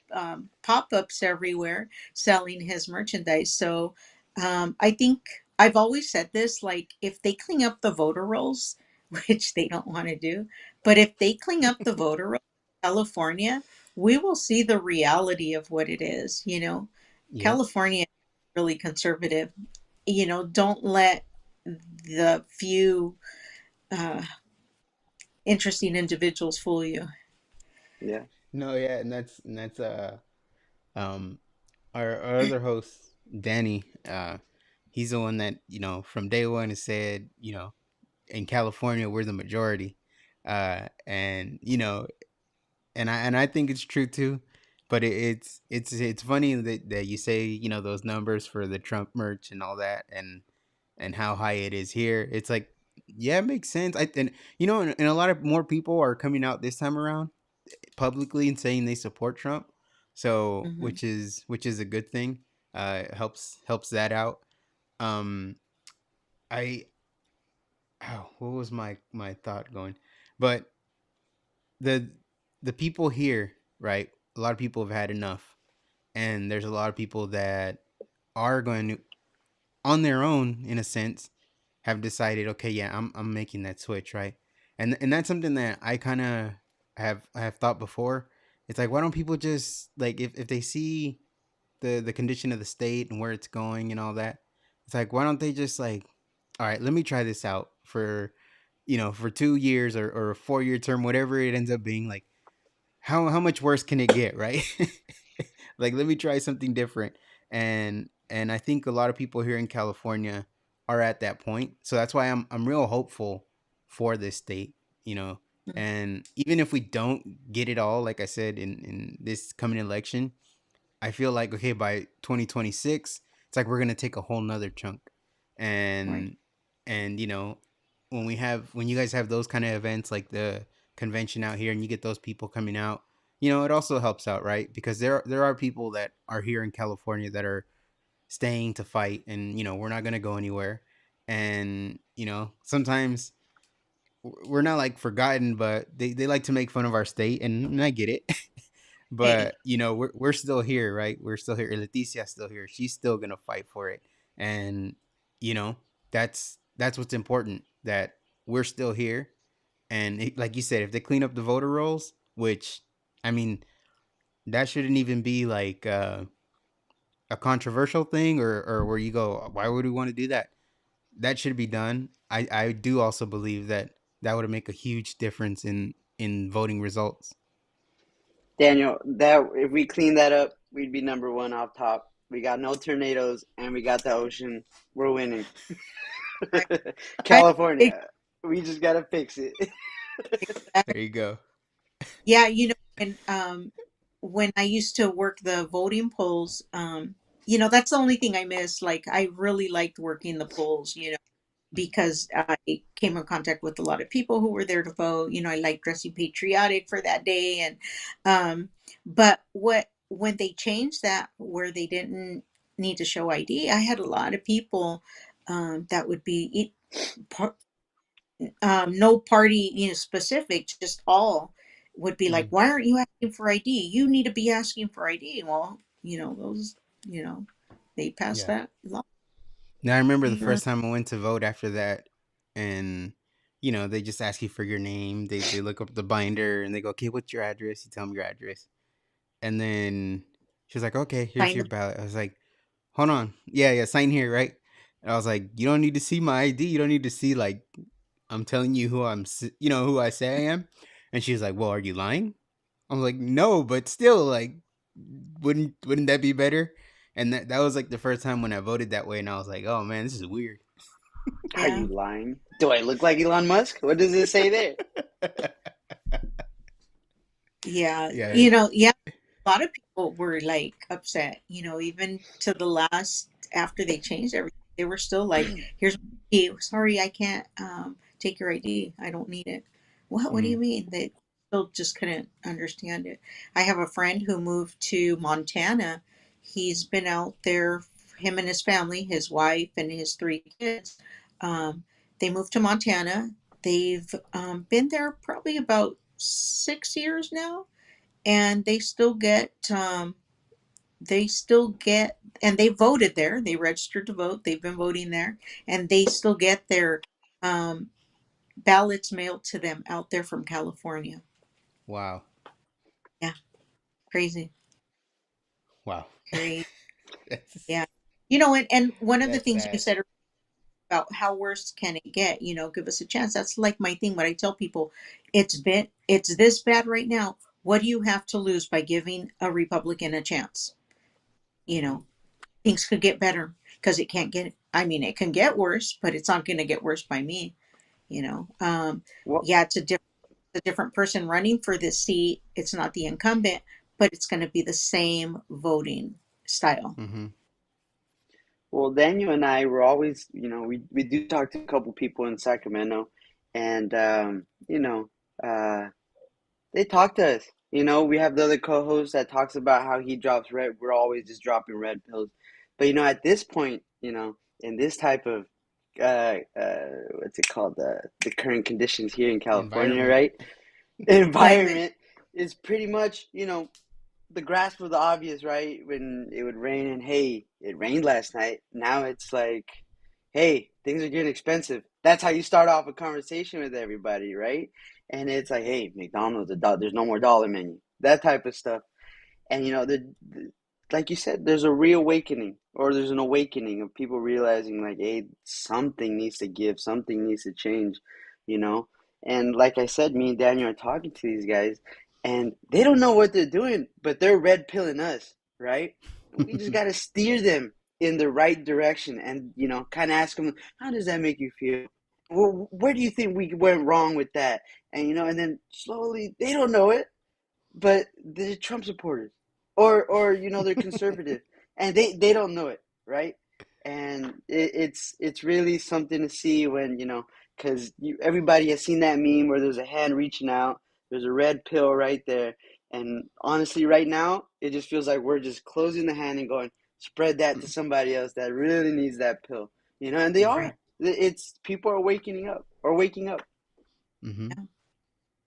pop-ups everywhere selling his merchandise. So I think I've always said this, like if they clean up the voter rolls, which they don't want to do, but if they clean up the voter rolls in California, we will see the reality of what it is. Yep. California is really conservative. Don't let the few uh, interesting individuals fool you. yeah. No, yeah, and that's um our other host, Danny, he's the one that, from day one has said, in California we're the majority. And and I think it's true too. But it's funny that you say, those numbers for the Trump merch and all that, and how high it is here. It's like, yeah, it makes sense. And a lot of more people are coming out this time around publicly and saying they support Trump. So Hmm. which is a good thing. Helps that out. Um, I what was my thought going? But the the people here, right? A lot of people have had enough, and there's a lot of people that are going to, on their own, in a sense, have decided, okay, yeah, I'm making that switch, right? And that's something that I kind of have thought before. It's like, why don't people just, like, if they see the condition of the state and where it's going and all that, it's like, why don't they just, like, all right, let me try this out for 2 years, or a 4 year term, whatever it ends up being. Like, how much worse can it get, right? Like, let me try something different. And I think a lot of people here in California are at that point. So that's why I'm real hopeful for this state. And even if we don't get it all, like I said, in this coming election, I feel like, okay, by 2026, it's like we're gonna take a whole nother chunk. Right. And and when you guys have those kind of events, like the convention out here, and you get those people coming out, it also helps out, right? Because there are people that are here in California that are staying to fight, and we're not gonna go anywhere. And sometimes we're not, like, forgotten, but they like to make fun of our state, and I get it. But we're still here, right? We're still here. Leticia's still here. She's still gonna fight for it. And you know that's what's important, that we're still here. And like you said, if they clean up the voter rolls, which, I mean, that shouldn't even be like a controversial thing, or where you go, why would we want to do that? That should be done. I do also believe that that would make a huge difference in voting results. Daniel, that if we clean that up, we'd be number one off top. We got no tornadoes and we got the ocean. We're winning. Right. I, it, California, we just gotta fix it. There you go. yeah, and when I used to work the voting polls, that's the only thing I miss. Like, I really liked working the polls, because I came in contact with a lot of people who were there to vote. I like dressing patriotic for that day, and but when they changed that where they didn't need to show ID, I had a lot of people that would be no party, specific, just all would be like, Mm, why aren't you asking for ID? You need to be asking for ID. Well, those, they passed yeah. that law. Now I remember the Yeah. first time I went to vote after that, and they just ask you for your name. They look up the binder and they go, "Okay, what's your address?" You tell them your address, and then she was like, "Okay, here's Sign your the ballot." I was like, "Hold on, yeah, yeah, sign here, right?" And I was like, "You don't need to see my ID. You don't need to see like I'm telling you who who I say I am." And she was like, "Well, are you lying?" I was like, "No, but still, like, wouldn't that be better?" And that was like the first time when I voted that way, and I was like, "Oh man, this is weird." Are Yeah. you lying? Do I look like Elon Musk? What does it say there? Yeah. Yeah. Yeah. A lot of people were like upset, even to the last after they changed everything. They were still like, "Here's my ID. Sorry, I can't take your ID. I don't need it." What do Mm, you mean? They still just couldn't understand it. I have a friend who moved to Montana. He's been out there, him and his family, his wife and his three kids. Um, they moved to Montana. They've been there probably about 6 years now, and they still get and they voted there. They registered to vote. They've been voting there, and they still get their um, ballots mailed to them out there from California. wow. Yeah, crazy. Wow. Crazy. that's Yeah. And one of the that's things you sad. said about how worse can it get, give us a chance. That's like my thing. What I tell people, it's this bad right now. What do you have to lose by giving a Republican a chance? you Hmm. know Things could get better, because it can't get, I mean, it can get worse, but it's not going to get worse by me. Well, Yeah, it's a different person running for this seat. It's not the incumbent, but it's going to be the same voting style. Hmm. well, Daniel and I were always, we do talk to a couple people in Sacramento, and uh, they talk to us. We have the other co-host that talks about how he drops red. We're always just dropping red pills, but at this point, in this type of what's it called, the current conditions here in California, Environment. right? Climate. Environment is pretty much, the grasp of the obvious, right? When it would rain, and hey, it rained last night. Now it's like, hey, things are getting expensive. That's how you start off a conversation with everybody, right? And it's like, hey, McDonald's, there's no more dollar menu, that type of stuff. And like you said, there's a reawakening, or there's an awakening of people realizing, like, hey, something needs to give, something needs to change, you know. And like I said, me and Daniel are talking to these guys, and they don't know what they're doing, but they're red pilling us, right? We just gotta steer them in the right direction, and kind of ask them, how does that make you feel? Well, where do you think we went wrong with that? And and then slowly, they don't know it, but they're Trump supporters, or they're conservative, and they don't know it, right? And it's really something to see when because everybody has seen that meme where there's a hand reaching out, there's a red pill right there, and honestly, right now it just feels like we're just closing the hand and going, spread that to somebody else that really needs that pill, and they Hmm. Right. are. It's people are waking up. Hmm. Yeah.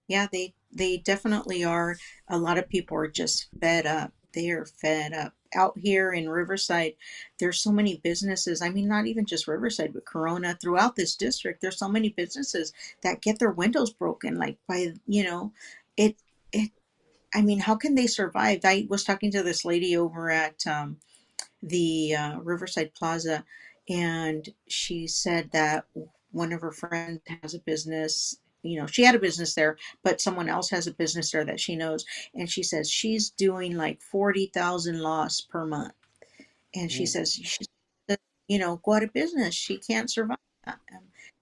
Yeah, they definitely are. A lot of people are just fed up. They are fed up. Out here in Riverside, there's so many businesses. I mean, not even just Riverside, but Corona, throughout this district, there's so many businesses that get their windows broken, like by, it it I mean, how can they survive? I was talking to this lady over at the Riverside Plaza, and she said that one of her friends has a business. She had a business there, but someone else has a business there that she knows, and she says she's doing like 40,000 loss per month, and she Ooh. says she's go out of business. She can't survive.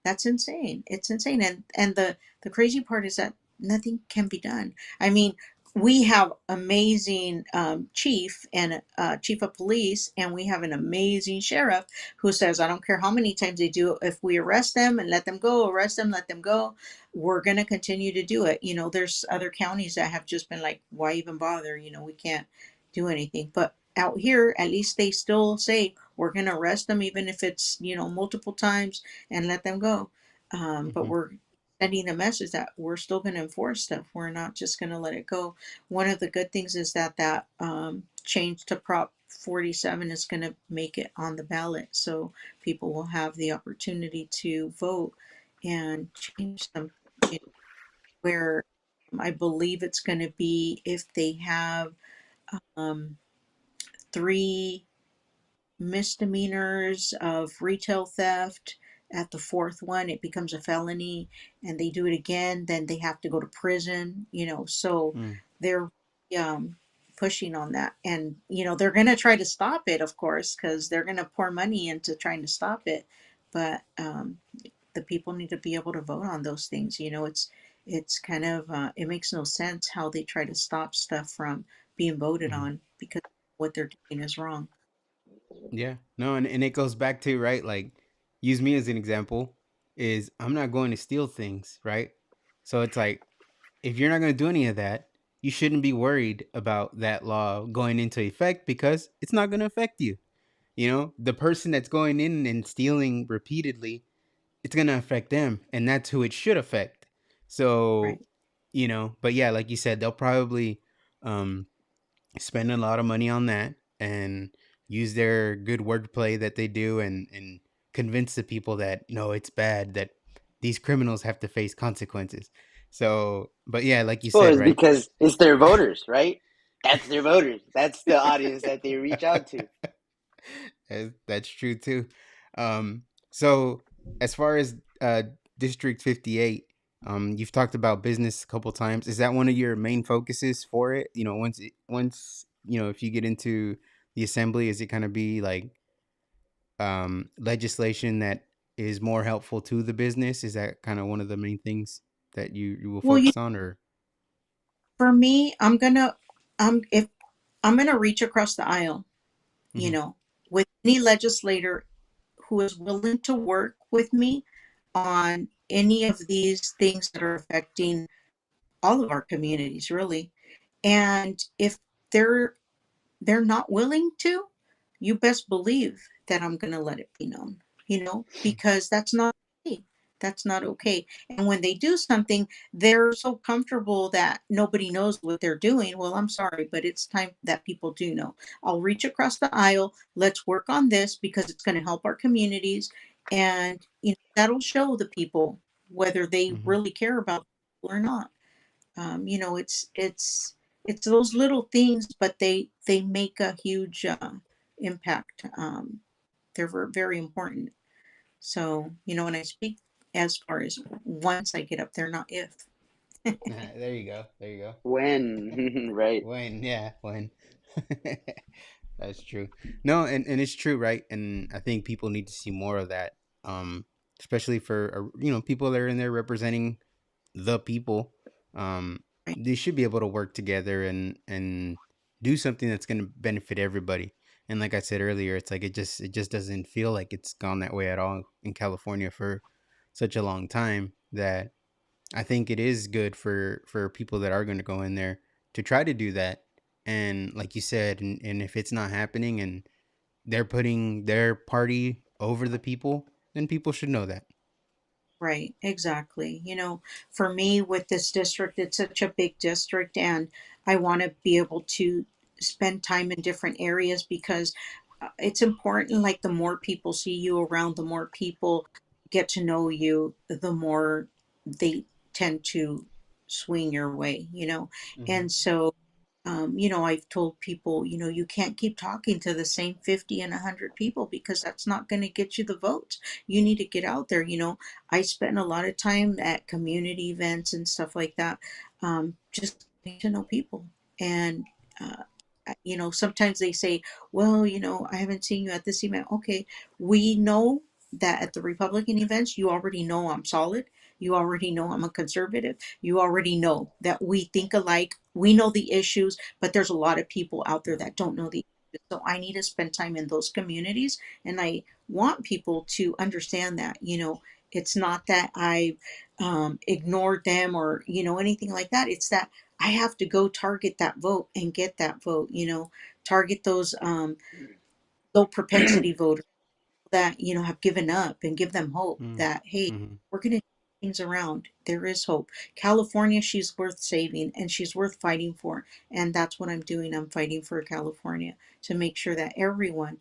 That's insane. It's insane. And the crazy part is that nothing can be done. I mean, we have amazing chief and chief of police, and we have an amazing sheriff who says, I don't care how many times they do it, if we arrest them and let them go, arrest them, let them go, we're going to continue to do it. You know, there's other counties that have just been like, why even bother? You know, we can't do anything. But out here, at least they still say, we're going to arrest them, even if it's, you know, multiple times, and let them go. But Hmm. we're sending a message that we're still going to enforce stuff. We're not just going to let it go. One of the good things is that change to Prop 47 is going to make it on the ballot, so people will have the opportunity to vote and change them. Where I believe it's going to be if they have um, three misdemeanors of retail theft. At the fourth one, it becomes a felony, and they do it again, then they have to go to prison, you know. So Mm. they're um, pushing on that. And, you know, they're going to try to stop it, of course, because they're going to pour money into trying to stop it. But the people need to be able to vote on those things. You know, it's kind of, it makes no sense how they try to stop stuff from being voted Hmm. on because what they're doing is wrong. Yeah. No, and it goes back to, right, like, use me as an example, is I'm not going to steal things, right? So it's like, if you're not going to do any of that, you shouldn't be worried about that law going into effect because it's not going to affect you. You know, the person that's going in and stealing repeatedly, it's going to affect them, and that's who it should affect. Right. So, you know, but yeah, like you said, they'll probably um spend a lot of money on that and use their good wordplay that they do, and convince the people that no, it's bad, that these criminals have to face consequences. So, but yeah, like you Well, said, it's right? because it's their voters, right? That's their voters. That's the audience that they reach out to. That's true too. Um, so as far as District 58, you've talked about business a couple times. Is that one of your main focuses for it? You know, once you know, if you get into the assembly, is it kind of be like legislation that is more helpful to the business? Is that kind of one of the main things that you will Well, you focus on, or? for me, if I'm gonna reach across the aisle, you Mm-hmm, know, with any legislator who is willing to work with me on any of these things that are affecting all of our communities, really. And if they're they're not willing to, you best believe that I'm going to let it be known, you know, because that's not okay. That's not okay. And when they do something, they're so comfortable that nobody knows what they're doing. Well, I'm sorry, but it's time that people do know. I'll reach across the aisle. Let's work on this because it's going to help our communities. And, you know, that'll show the people whether they mm-hmm. really care about people or not. You know, it's those little things, but they make a huge impact. They're very important. So, you know, when I speak as far as once I get up there, not if. There you go. There you go. When, right? When, yeah, when. That's true. No, and it's true, right? And I think people need to see more of that. Especially for you know, people that are in there representing the people. Right, They should be able to work together and do something that's going to benefit everybody. And like I said earlier, it's like it just doesn't feel like it's gone that way at all in California for such a long time, that I think it is good for people that are going to go in there to try to do that. And like you said, and if it's not happening and they're putting their party over the people, then people should know that. right, exactly. You know, for me with this district, it's such a big district, and I want to be able to spend time in different areas because it's important. Like, the more people see you around, the more people get to know you, the more they tend to swing your way, you know. Hmm. And so you know, I've told people, you know, you can't keep talking to the same 50 and 100 people because that's not going to get you the votes. You need to get out there. You know, I spend a lot of time at community events and stuff like that, just getting to know people. And uh, you know, sometimes they say, well, you know, I haven't seen you at this event. Okay, we know that at the Republican events, you already know I'm solid. You already know I'm a conservative. You already know that we think alike. We know the issues, but there's a lot of people out there that don't know the issues. So I need to spend time in those communities. And I want people to understand that, it's not that I ignored them or, anything like that. It's that I have to go target that vote and get that vote, target those low propensity voters that have given up, and give them hope Mm. that, hey, Mhm. we're going to change things around. There is hope. California, she's worth saving and she's worth fighting for, and that's what I'm doing. I'm fighting for California to make sure that everyone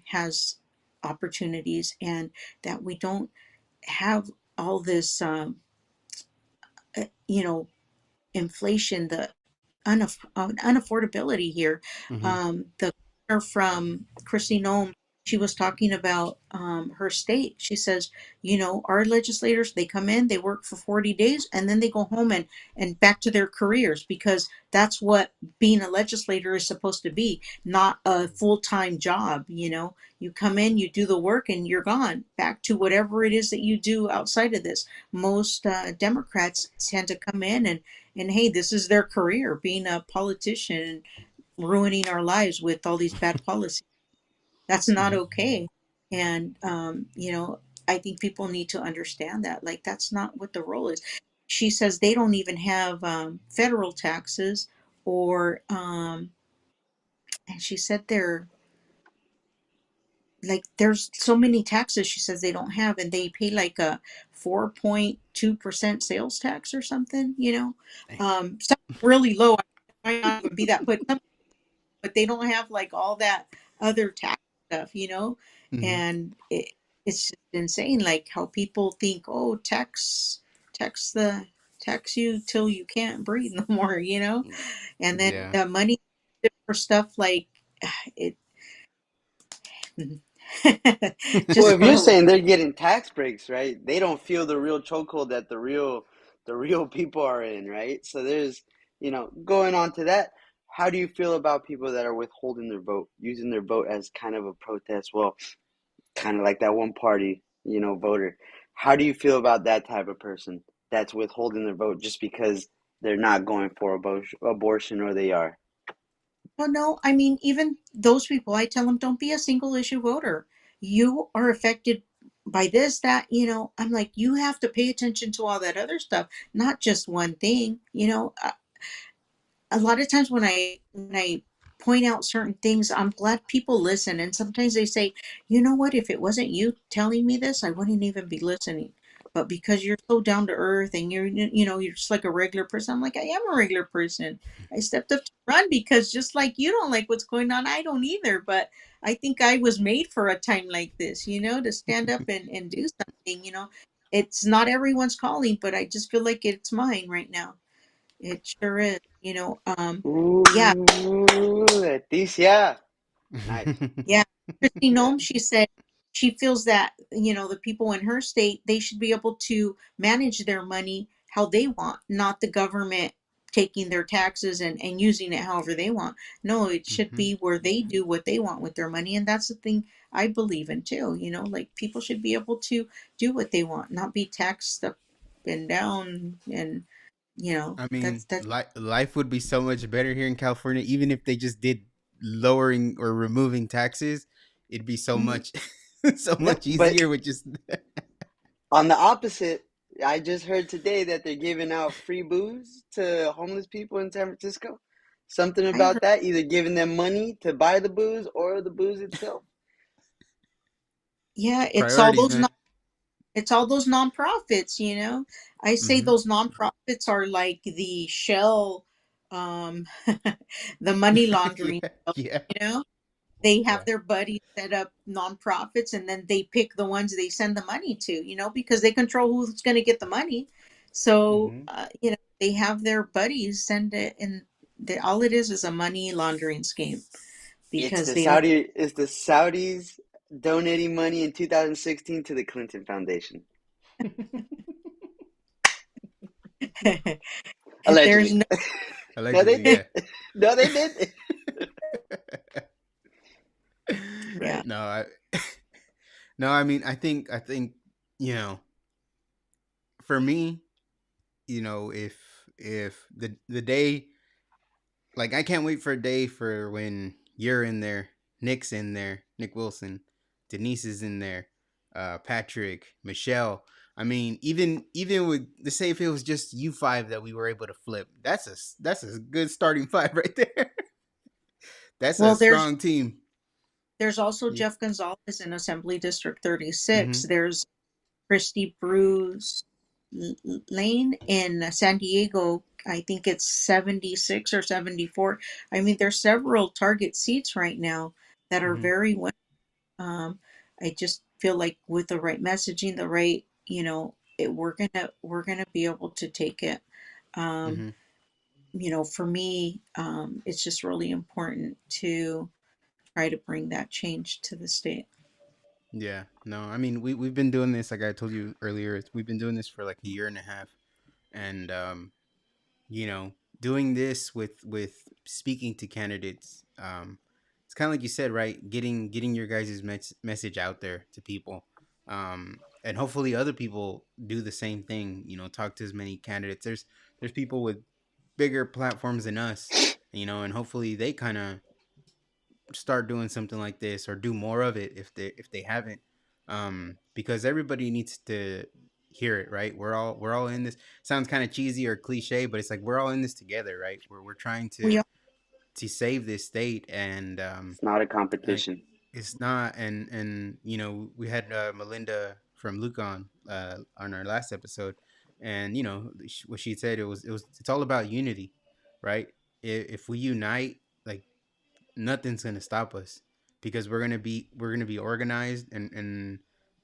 has opportunities, and that we don't have all this you know inflation, the unaffordability here. Mhm. The governor from Christy Nome, she was talking about her state. She says, our legislators, they come in, they work for 40 days, and then they go home and back to their careers, because that's what being a legislator is supposed to be, not a full-time job. You come in, you do the work, and you're gone back to whatever it is that you do outside of this. Most Democrats tend to come in, and hey, this is their career, being a politician, ruining our lives with all these bad policies. That's not Mhm. okay. And I think people need to understand that, like, that's not what the role is. She says they don't even have federal taxes, or and she said they're like, there's so many taxes she says they don't have, and they pay like a 4.2% sales tax or something, something really low. It might not even be that, but they don't have like all that other tax stuff, Mhm. and it's just insane, like how people think, oh, tax the tax you till you can't breathe no more, and then Yeah. the money for stuff like it. Well, Just if you're for saying they're getting tax breaks, right? They don't feel the real chokehold that the real people are in, right? So there's, going on to that, how do you feel about people that are withholding their vote, using their vote as kind of a protest? Well, kind of like that one party, voter. How do you feel about that type of person that's withholding their vote just because they're not going for abortion or they are? Well, no, I mean, even those people, I tell them, don't be a single issue voter. You are affected by this, that, I'm like, you have to pay attention to all that other stuff, not just one thing. A lot of times when I point out certain things, I'm glad people listen. And sometimes they say, you know what, if it wasn't you telling me this, I wouldn't even be listening. But because you're so down to earth and you're just like a regular person, I'm like, I am a regular person. I stepped up to run because just like you don't like what's going on, I don't either. But I think I was made for a time like this, to stand up and do something. It's not everyone's calling, but I just feel like it's mine right now. It sure is. Ooh, Yeah, Leticia. Nice. yeah. Christy Yeah. Nome, she said she feels that, the people in her state, they should be able to manage their money how they want, not the government taking their taxes and using it however they want. No, it should Mhm. be where they do what they want with their money. And that's the thing I believe in too. Like, people should be able to do what they want, not be taxed up and down. And, I mean, that's, life would be so much better here in California, even if they just did lowering or removing taxes. It'd be so mhm. much, so Yep. much But easier with just. on the opposite, I just heard today that they're giving out free booze to homeless people in San Francisco. Something I about heard, that, either giving them money to buy the booze or the booze itself. yeah, Priorities, man. it's all those nonprofits, I say Hmm. those nonprofits are like the shell, the money laundering, Yeah, yeah, you know they have yeah. their buddies set up nonprofits, and then they pick the ones they send the money to, because they control who's going to get the money. So Hmm. they have their buddies send it, and all it is a money laundering scheme, It's because the they don't. Saudi. It's the Saudis donating money in 2016 to the Clinton Foundation. There's Allegedly. no. No, they Allegedly, did. yeah. No, they did. Yeah. No, No, I mean, I think, you know, for me, if the day, like, I can't wait for a day for when you're in there, Nick's in there, Nick Wilson, Denise is in there, Patrick, Michelle. I mean, even with the say if it was just you five that we were able to flip, that's a good starting five right there. That's a Well, there's strong team. there's also Yeah. Jeff Gonzalez in Assembly District 36. Mm-hmm. There's Christy Bruce Lane in San Diego. I think it's 76 or 74. I mean, there's several target seats right now that are Mm-hmm. very well. Um, I just feel like with the right messaging, the right, we're gonna be able to take it. Um, Mm-hmm. for me, it's just really important to try to bring that change to the state. Yeah. No, I mean, we've been doing this, like I told you earlier. We've been doing this for like a year and a half, and you know, doing this with speaking to candidates, it's kind of like you said, right? Getting your guys' message out there to people, and hopefully other people do the same thing. Talk to as many candidates. There's people with bigger platforms than us, and hopefully they kind of start doing something like this or do more of it if they haven't, because everybody needs to hear it, right? We're all in this. Sounds kind of cheesy or cliche, but it's like we're all in this together, right? We're trying We to are, save this state, and It's not a like, competition. it's not. And we had Melinda from Luke on our last episode, and what she said, it's all about unity, right? If we unite, like, nothing's gonna stop us, because we're gonna be organized, and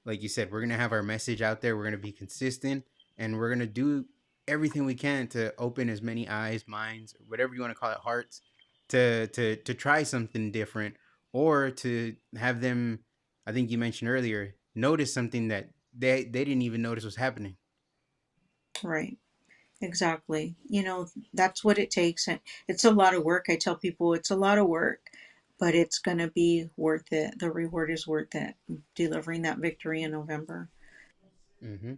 like you said, we're gonna have our message out there. We're gonna be consistent, and we're gonna do everything we can to open as many eyes, minds, whatever you want to call it, hearts, to try something different, or to have them. I think you mentioned earlier, notice something that they didn't even notice was happening. right. Exactly. That's what it takes. And it's a lot of work. I tell people it's a lot of work, but it's going to be worth it. The reward is worth it. Delivering that victory in November. Mm-hmm.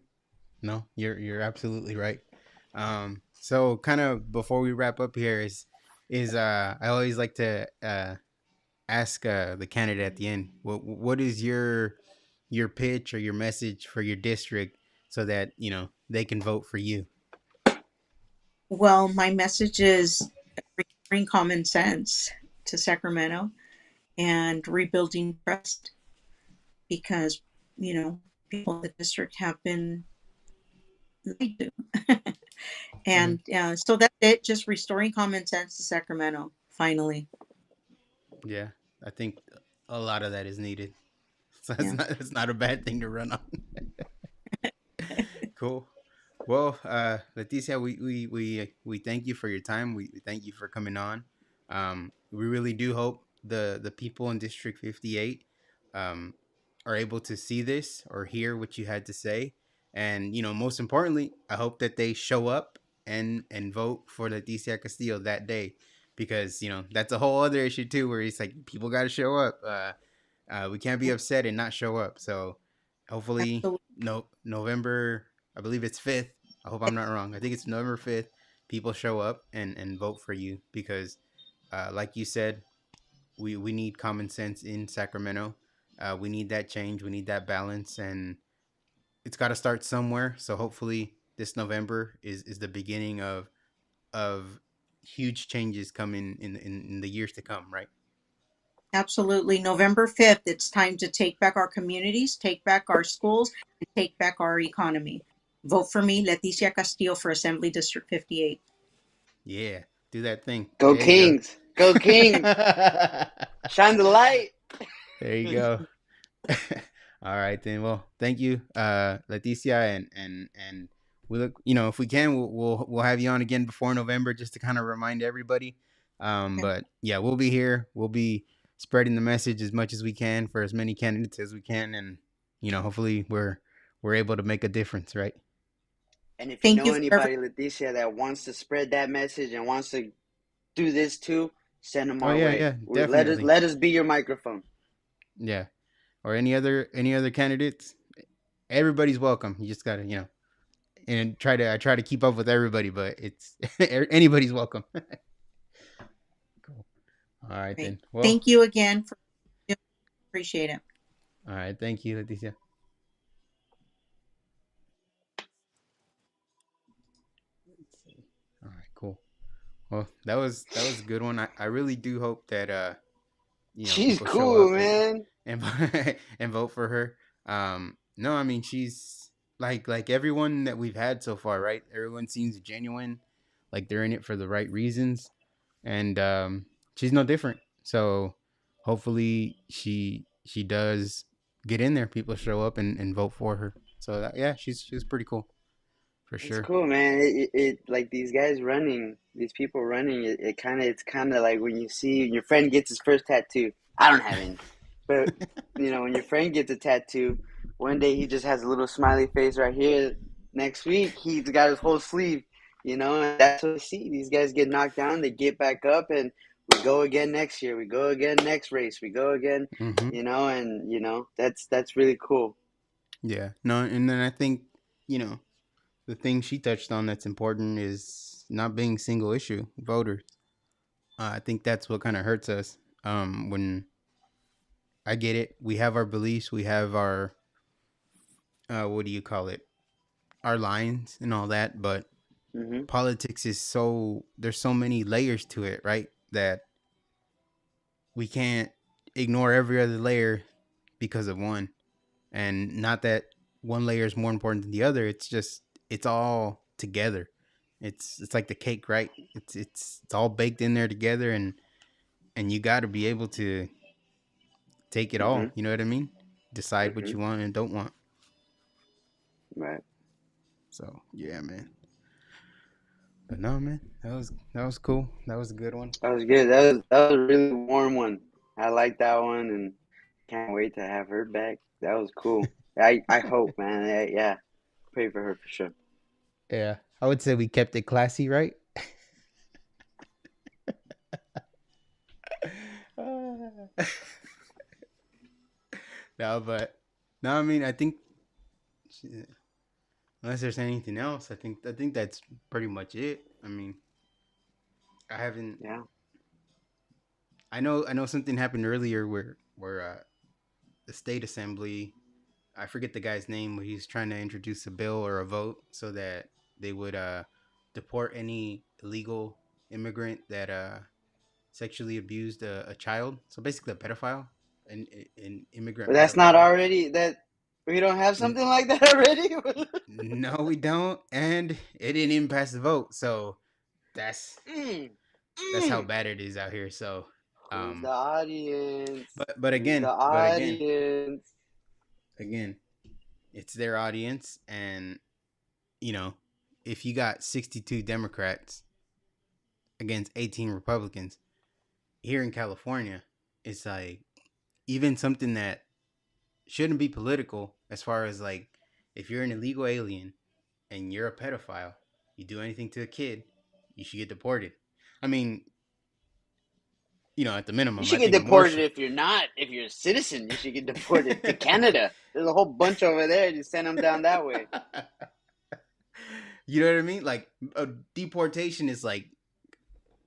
No, you're absolutely right. So kind of before we wrap up here, is I always like to ask the candidate at the end, what is your pitch or your message for your district, so that they can vote for you. Well, my message is bring common sense to Sacramento and rebuilding trust because, people in the district have been lied to. Hmm. And so that's it, just restoring common sense to Sacramento, finally. Yeah, I think a lot of that is needed. So it's Yeah. not a bad thing to run on. Cool. Well, Leticia, we thank you for your time. We thank you for coming on. We really do hope the people in District 58 um, are able to see this or hear what you had to say, and most importantly, I hope that they show up and vote for Leticia Castillo that day, because that's a whole other issue too, where it's like people got to show up. We can't be upset and not show up. So hopefully, Absolutely. no November, I believe it's 5th. I hope I'm not wrong. I think it's November 5th. People show up and vote for you, because, like you said, we need common sense in Sacramento. We need that change. We need that balance, and it's got to start somewhere. So hopefully, this November is the beginning of huge changes coming in the years to come. Right? Absolutely. November 5th, it's time to take back our communities, take back our schools, and take back our economy. Vote for me, Leticia Castillo, for Assembly District 58. Yeah. Do that thing. Go There you go. Kings! Go Kings! Shine the light! There you go. All right then. Well, thank you, Leticia, and we look. If we can, we'll have you on again before November, just to kind of remind everybody. Okay. But yeah, we'll be here. We'll be spreading the message as much as we can for as many candidates as we can, and hopefully we're able to make a difference, right? And if you Thank know you for everything. anybody, Leticia, that wants to spread that message and wants to do this too, send them Oh our yeah, way. yeah, We let us definitely. let us be your microphone. Yeah. or any other candidates, everybody's welcome. You just gotta, and I try to keep up with everybody, but it's anybody's welcome. Cool. All right Great. then. Well, Thank you again for appreciate it. all right. Thank you, Leticia. Let's see. All right, cool. Well, that was a good one. I really do hope that She's people show cool, up man. and and vote for her. No, I mean she's like everyone that we've had so far, right? Everyone seems genuine, like they're in it for the right reasons, and she's no different. So hopefully she does get in there. People show up and vote for her. So yeah, she's pretty cool for It's sure. cool, man. It like these guys running, these people running. It's kind of like when you see your friend gets his first tattoo. I don't have any, but when your friend gets a tattoo, one day he just has a little smiley face right here. Next week he's got his whole sleeve. And that's what I see. These guys get knocked down, they get back up, and we go again next year. We go again next race. We go again. Mm-hmm. That's really cool. Yeah. No, and then I think you know the thing she touched on that's important is not being single issue voters. I think that's what kind of hurts us. When I get it, we have our beliefs, we have our what do you call it, our lines and all that, but Hmm. politics is there's so many layers to it, right? That we can't ignore every other layer because of one, and not that one layer is more important than the other. It's just it's all together. It's like the cake, right? It's all baked in there together, and you got to be able to take it all. Hmm. You know what I mean? Decide what Hmm. you want and don't want. Right. So yeah, man. But no, man, that was cool. That was a good one. That was good. That was a really warm one. I like that one, and can't wait to have her back. That was cool. I hope, man. Yeah, pray for her for sure. Yeah, I would say we kept it classy, right? No, but no, I mean, I think unless there's anything else, I think that's pretty much it. I mean, I haven't. Yeah. I know something happened earlier where the state assembly, I forget the guy's name, but he's trying to introduce a bill or a vote so that they would deport any illegal immigrant that sexually abused a child. So basically, a pedophile, an But immigrant that's not pedophile. already that we don't have N- something like that already. no, we don't, and it didn't even pass the vote. So that's mm, that's how mm. bad it is out here. So, Who's the um, audience? but Who's the again, audience? again, it's their audience, and you know, if you got 62 Democrats against 18 Republicans here in California, it's like even something that shouldn't be political, as far as like if you're an illegal alien and you're a pedophile, you do anything to a kid, you should get deported. I mean, at the You minimum, I should get think more deported should. if you're not. If you're a citizen, you should get deported to Canada. There's a whole bunch over there. You send them down that way. You know what I mean? Like a deportation is like,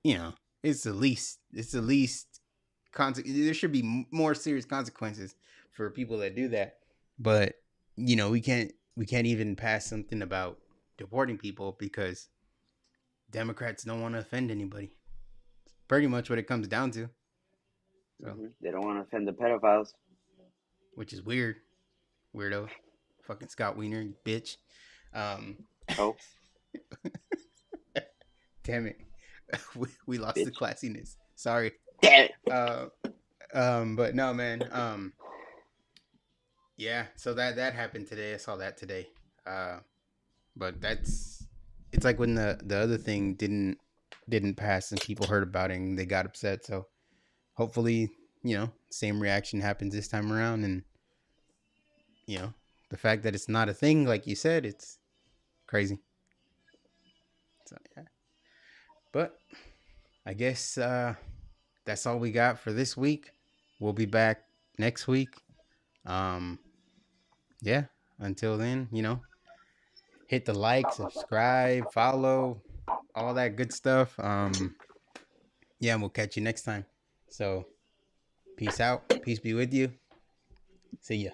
you know, it's the least there should be more serious consequences for people that do that. But, we can't even pass something about deporting people because Democrats don't want to offend anybody. Pretty much what it comes down to. So, They don't want to offend the pedophiles. which is weird. Weirdo. Fucking Scott Wiener, you bitch. Um, Oh, damn it. we lost the bitch. classiness. Sorry. Damn it. Uh, but no, man. Yeah. So that happened today. I saw that today. But it's like when the other thing didn't pass and people heard about it and they got upset. So hopefully, same reaction happens this time around, and the fact that it's not a thing, like you said, it's crazy. So yeah. But I guess that's all we got for this week. We'll be back next week. Um, yeah. Until then, hit the like, subscribe, follow, all that good stuff. Yeah, and we'll catch you next time. So, peace out. Peace be with you. See ya.